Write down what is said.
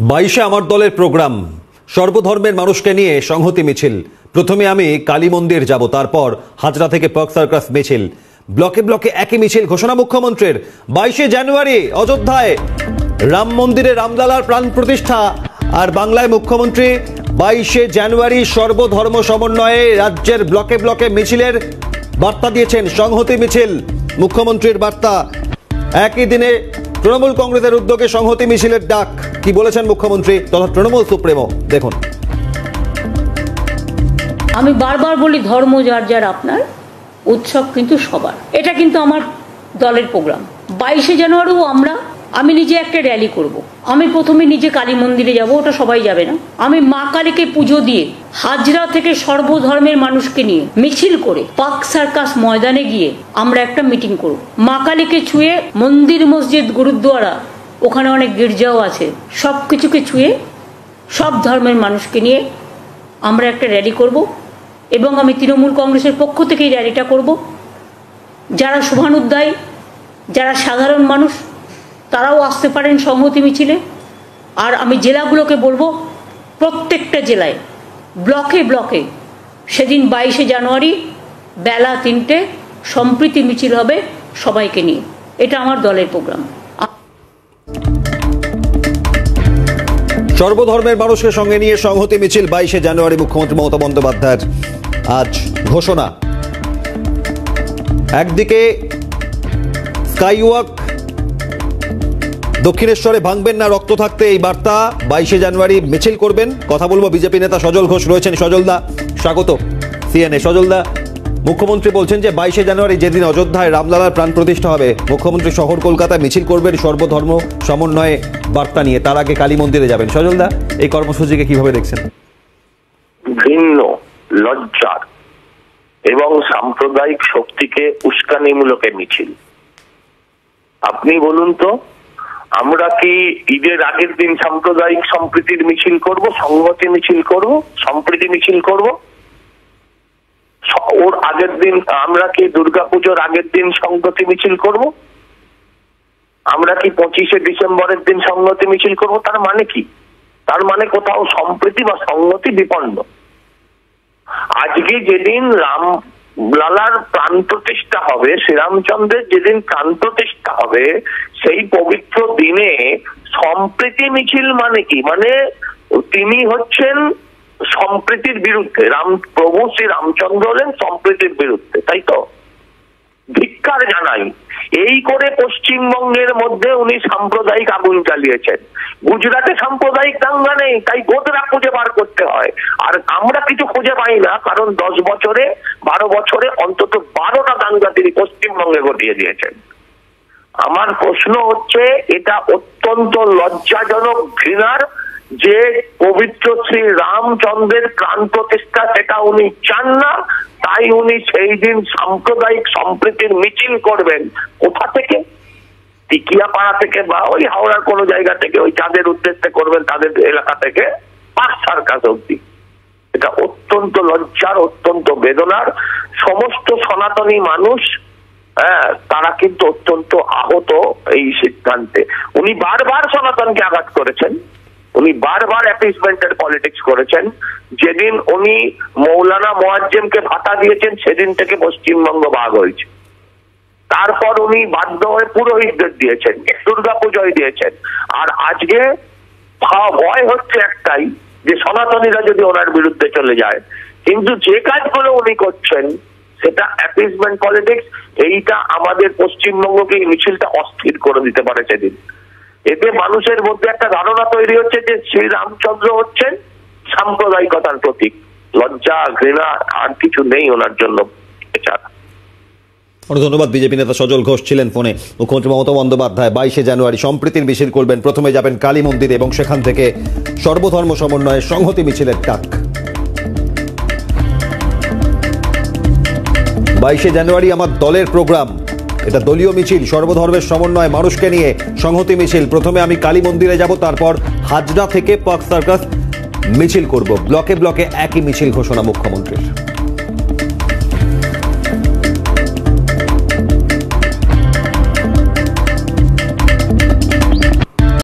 22-এ আমার দলের প্রোগ্রাম, সর্বধর্মের মানুষকে নিয়ে সংহতি মিছিল। প্রথমে আমি কালী মন্দির যাব, তারপর হাজরা থেকে পার্ক সার্কাস মিছিল। ব্লকে ব্লকে একই মিছিল ঘোষণা মুখ্যমন্ত্রীর। 22শে জানুয়ারি অযোধ্যায় রাম মন্দিরে রামলালার প্রাণ প্রতিষ্ঠা। আর বাংলায় মুখ্যমন্ত্রী 22শে জানুয়ারি সর্বধর্ম সমন্বয়ে রাজ্যের ব্লকে ব্লকে মিছিলের বার্তা দিয়েছেন। সংহতি মিছিল মুখ্যমন্ত্রীর বার্তা। একই দিনে তৃণমূল কংগ্রেসের উদ্যোগে সংহতি মিছিলের ডাক। কি বলেছেন মুখ্যমন্ত্রী তথা তৃণমূল সুপ্রিমো, দেখুন। আমি বারবার বলি, ধর্ম যার যার আপনার, উৎসব কিন্তু সবার। এটা কিন্তু আমার দলের প্রোগ্রাম। 22শে জানুয়ারিও আমি নিজে একটা র্যালি করব। আমি প্রথমে নিজে কালী মন্দিরে যাব, ওটা সবাই যাবে না। আমি মা কালীকে পুজো দিয়ে হাজরা থেকে সর্বধর্মের মানুষকে নিয়ে মিছিল করে পার্ক সার্কাস ময়দানে গিয়ে আমরা একটা মিটিং করব। মা কালীকে ছুঁয়ে মন্দির, মসজিদ, গুরুদ্বারা, ওখানে অনেক গির্জাও আছে, সব কিছুকে ছুঁয়ে সব ধর্মের মানুষকে নিয়ে আমরা একটা র্যালি করব। এবং আমি তৃণমূল কংগ্রেসের পক্ষ থেকে এই র্যালিটা করব। যারা শুভানুধ্যায়ী, যারা সাধারণ মানুষ, তারাও আসতে পারেন সংহতি মিছিলে। আর আমি জেলাগুলোকে বলবো, প্রত্যেকটা জেলায় ব্লকে ব্লকে সেদিন 22শে জানুয়ারি বেলা 3টে সম্প্রীতি মিছিল হবে সবাইকে নিয়ে। এটা আমার দলের প্রোগ্রাম। সর্বধর্মের মানুষকে সঙ্গে নিয়ে সংহতি মিছিল 22শে জানুয়ারি মুখ্যমন্ত্রী মমতা বন্দ্যোপাধ্যায়ের আজ ঘোষণা। একদিকে স্কাইওয়াক, দক্ষিণেশ্বরে ভাঙবেন না রক্ত থাকতে, এই বার্তা। 22শে জানুয়ারি মিছিল করবেন। কথা বলবো বিজেপি নেতা সজল ঘোষ রয়েছেন। সজলদা, স্বাগত সিএনএ। সজলদা, মুখ্যমন্ত্রী বলছেন যে 22শে জানুয়ারি যেদিন অযোধ্যায় রামলালার প্রাণ প্রতিষ্ঠা হবে, মুখ্যমন্ত্রী শহর কলকাতায় মিছিল করবেন সর্বধর্ম সমন্বয়ে বার্তা নিয়ে। তার আগে কালী মন্দিরে যাবেন। সজলদা, এই কর্মসূচিকে কিভাবে দেখছেন? ভিন্ন, লজ্জার এবং সাম্প্রদায়িক শক্তিকে উস্কানিমূলক মিছিল। আপনি বলুন তো, আমরা কি ঈদের আগের দিন সাম্প্রদায়িক সম্প্রীতির মিছিল করব, সংহতি মিছিল করব, সম্প্রীতি মিছিল করব? ওর আগের দিন আমরা কি দুর্গাপুজোর আগের দিন সংহতি মিছিল করব? আমরা কি 25শে ডিসেম্বরের দিন সংহতি মিছিল করব? তার মানে কি? তার মানে কোথাও সম্প্রীতি বা সংহতি বিপন্ন। আজকে যেদিন রামলালার প্রাণ প্রতিষ্ঠা হবে, শ্রীরামচন্দ্রের যেদিন প্রাণ প্রতিষ্ঠা হবে, সেই পবিত্র দিনে সম্প্রীতি মিছিল মানে কি? মানে তিনি হচ্ছেন সম্প্রীতির বিরুদ্ধে। প্রভু শ্রী রামচন্দ্র হলেন সম্প্রীতির বিরুদ্ধে, তাই তো? ধিক্কার জানাই। এই করে পশ্চিমবঙ্গের মধ্যে উনি সাম্প্রদায়িক আগুন চালিয়েছেন। গুজরাটে সাম্প্রদায়িক দাঙ্গা নেই, তাই গোদরা খুঁজে বার করতে হয়। আর আমরা কিছু খুঁজে পাই না, কারণ 10 বছরে 12 বছরে অন্তত 12টা দাঙ্গা তিনি পশ্চিমবঙ্গে ঘটিয়ে দিয়েছেন। আমার প্রশ্ন হচ্ছে, এটা অত্যন্ত লজ্জাজনক, ঘৃণার, যে পবিত্র শ্রী রামচন্দ্রের প্রাণ প্রতিষ্ঠা সেটা উনি চান না, তাই উনি সেই দিন সাম্প্রদায়িক সম্প্রীতির মিছিল করবেন। কোথা থেকে? টিকিয়াপাড়া থেকে বা ওই হাওড়ার কোনো জায়গা থেকে, ওই চাঁদের উদ্দেশ্যে করবেন, তাদের এলাকা থেকে পার্ক সার্কাস অব্দি। এটা অত্যন্ত লজ্জার, অত্যন্ত বেদনার। সমস্ত সনাতনী মানুষ, তারা কিন্তু অত্যন্ত আহত এই সিদ্ধান্তে। উনি বারবার সনাতনকে আঘাত করেছেন, উনি বারবার অ্যাপিসমেন্টের পলিটিক্স করেছেন। যেদিন উনি মৌলানা মোয়াজ্জেমকে ভাতা দিয়েছেন, সেদিন থেকে পশ্চিমবঙ্গ ভাগ হয়েছে। তারপর উনি বাধ্য হয়ে পুরোহিতদের দিয়েছেন, দুর্গা পুজোয় দিয়েছেন। আর আজকে ভয় হচ্ছে একটাই, যে সনাতনীরা যদি ওনার বিরুদ্ধে চলে যায়। কিন্তু যে কাজগুলো উনি করছেন সেটা অ্যাপিসমেন্ট পলিটিক্স। এইটা আমাদের পশ্চিমবঙ্গকে, এই মিছিলটা অস্থির করে দিতে পারে সেদিন। এতে মানুষের মধ্যে একটা ধারণা তৈরি হচ্ছে যে শ্রীরামচন্দ্র হচ্ছেন সাম্প্রদায়িকতার প্রতীক। লজ্জা, ঘৃণা আর কিছু নেই ওনার জন্য। অনেক ধন্যবাদ। বিজেপি নেতা সজল ঘোষ ছিলেন ফোনে। মুখ্যমন্ত্রী মমতা বন্দ্যোপাধ্যায় 22শে জানুয়ারি সম্প্রীতির মিছিল করবেন। প্রথমে যাবেন কালী মন্দিরে এবং সেখান থেকে সর্বধর্ম সমন্বয়ে সংহতি মিছিলের ডাক। 22শে জানুয়ারি আমার দলের প্রোগ্রাম, এটা দলীয় মিছিল, সর্বধর্মের সমন্বয় মানুষকে নিয়ে সংহতি মিছিল। প্রথমে আমি কালী মন্দিরে যাব, তারপর হাজরা থেকে পার্ক সার্কাস মিছিল করব। ব্লকে ব্লকে একই মিছিল ঘোষণা মুখ্যমন্ত্রীর।